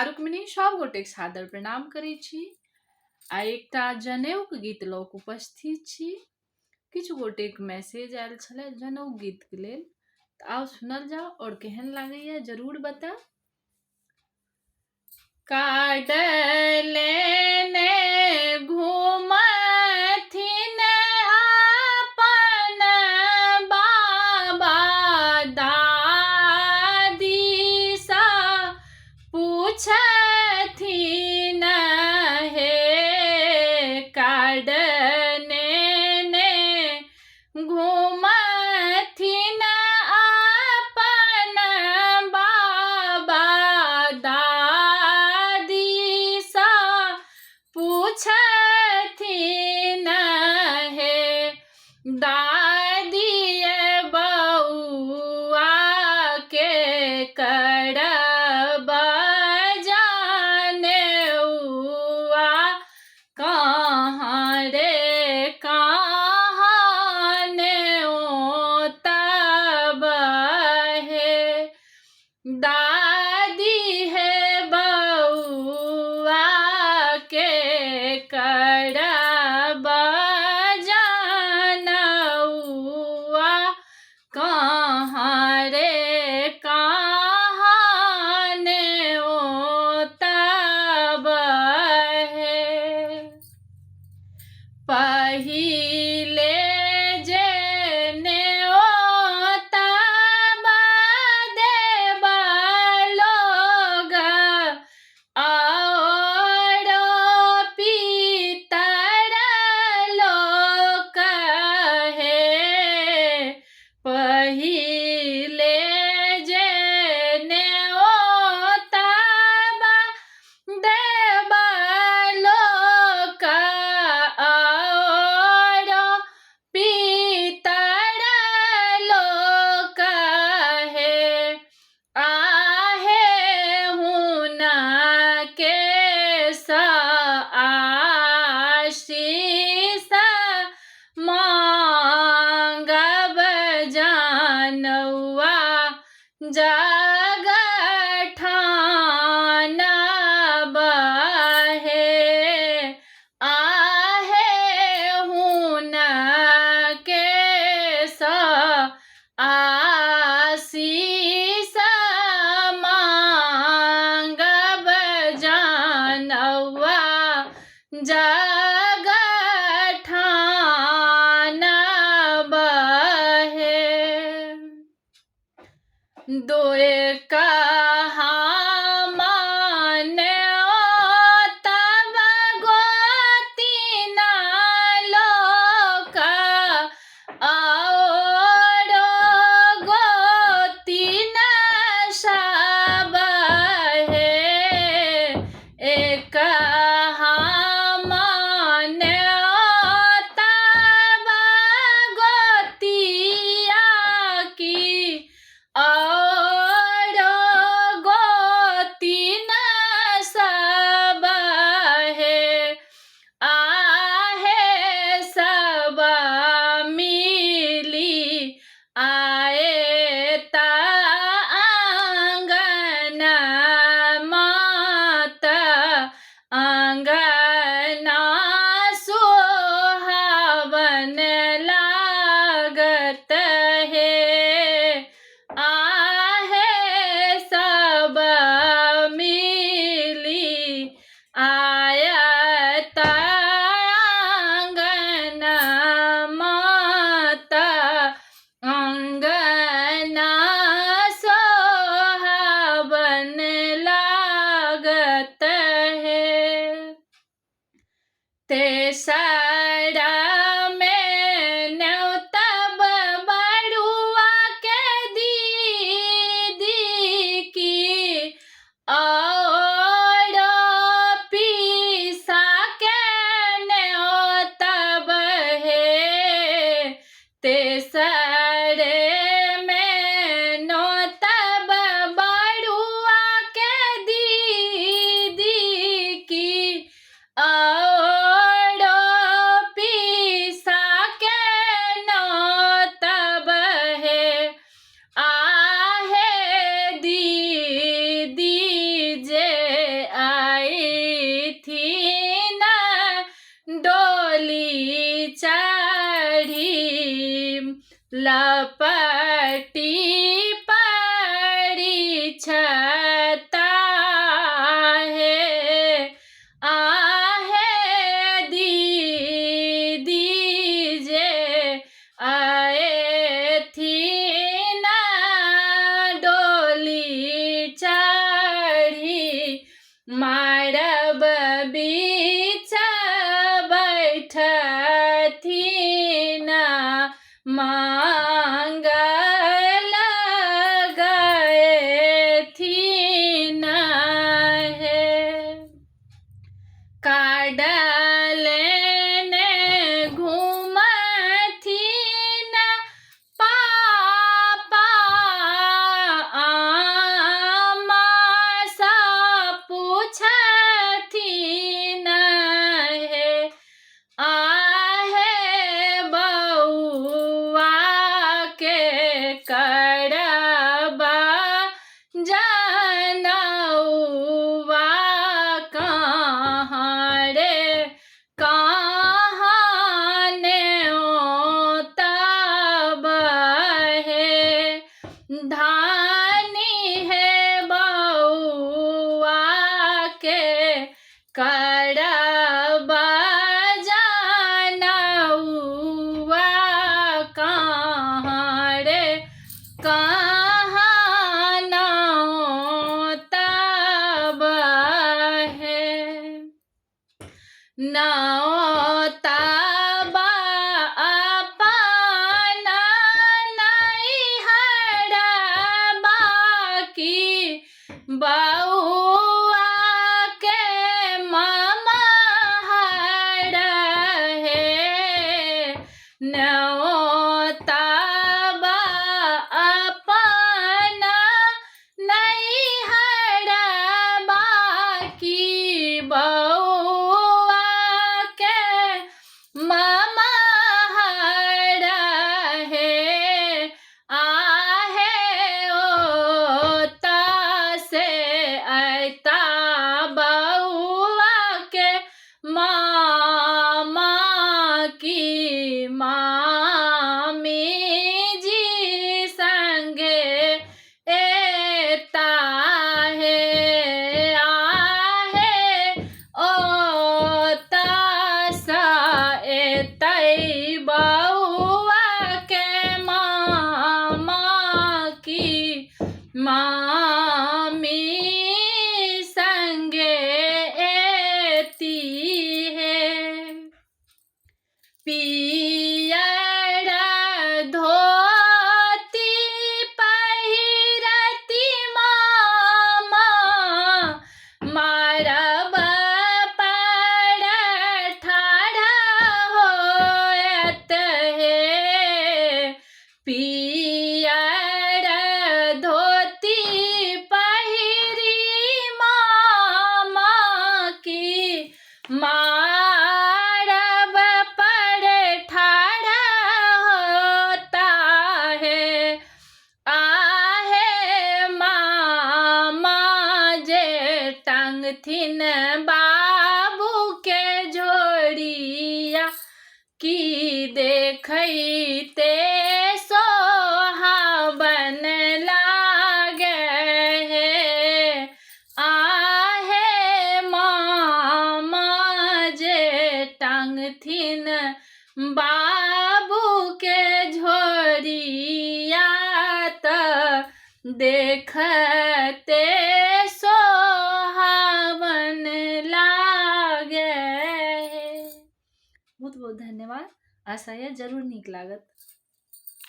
रुक्मिणी सब गोटेक सादर प्रणाम करै छी। आ एकटा जनेऊक गीत लऽ कऽ उपस्थित छी। किछु गोटेक मैसेज आयल छलै जनेऊ गीतके लेल, तऽ आउ सुनल जाओ और केहन लागैए जरूर बताओ। काड लेने घूमथिन अपन बाबा दादी सा पूछथिन हे काड नेने घूमथिन अपन बाबा दादी सा पूछथिन हे दादी बउआ के करब जनेऊआ कहाँ रे कहाँ नेओतब हे दादी हे बउआ के करब जनेऊआ कहाँ रे कहाँ नेओतब हे पहिले जे नेओतब देब लोग और पितर लोक हे पहिले जे नेओतब देब लोक और पितर लोक हे आहे हुनके आशीष मांगब जनौआ जग ठानब हे आहे हुनके आशीष मांगब जनौआ जग ठानब हे दोए कहाँ नेओतब गोतिन लोक और गोतिन सब हे एक हम नेओतब गोतिया की और गोतिन सब हे आहे सब मिली आए ता आंगन मात आंगना सुहावन लागत हे आहे सब मिली आयत आंगन मात आंगना सोहावन लागत हे तेसरा में नेओतब बड़ुआ के दीदी की और पीसा के नेओतब हे तेसरे में नोतब बड़ुआ के दीदी की और पीसा के नोतब हे आहे दीदी जे लपटी पड़ी छता है। आहे दीदी जे आए थी ना डोली चढ़ी, मारब बीच बैठती ना मांगल गए थी न है। काडले ने घूमती न पापा, आमा सा पूछती न है। आहे बउआ के करबा जनौआ कहाँ रे, कहाँ ने तब है। धानी है बउआ के करबा जनौआ कहाँ रे, कहाँ न तब है। न तब अपना नैहर बाकी बउआ के ममहर है। न तब अपना नैहर बाकी बउआ के ममहर है। आहे ओता से ऐता बउआ के मामा की मामी जी संगे एता है। आहे ओता सा एतै बउआ के मामा की मामी संगे एती है। पियर धोती पहिरती मामा, मारब पर ठाढ़ा होयत है। पियर धोती पहिरी मामा की मारब पर ठाढ़ा होता है। आहे मामा जे टांगथिन बाबू के झोरिया, की देखते सोहाबन लागे है। आहे मामा जे टांगथिन बाबू के झोरिया, त देखते सोहावन लागे है। बहुत बहुत धन्यवाद। आशा है जरूर नीक लागत।